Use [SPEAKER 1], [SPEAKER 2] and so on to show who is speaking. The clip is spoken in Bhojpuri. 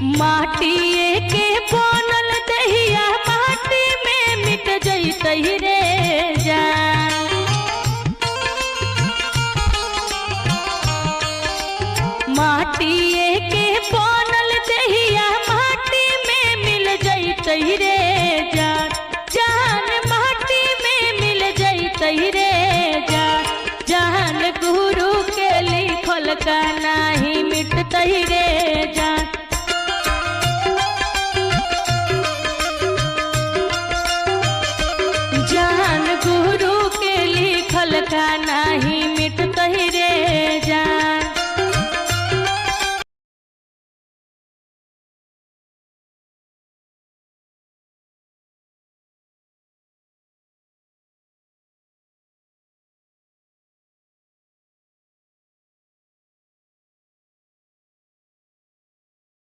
[SPEAKER 1] माटिए के बनल दहिया माटी में मिट जइतहि रे जान। माटिए के बनल दहिया माटी में मिल जइतहि रे जान। जान माटी में मिल जइतहि रे जान। जान गुरु के लिखल का नाही मिटतहि रे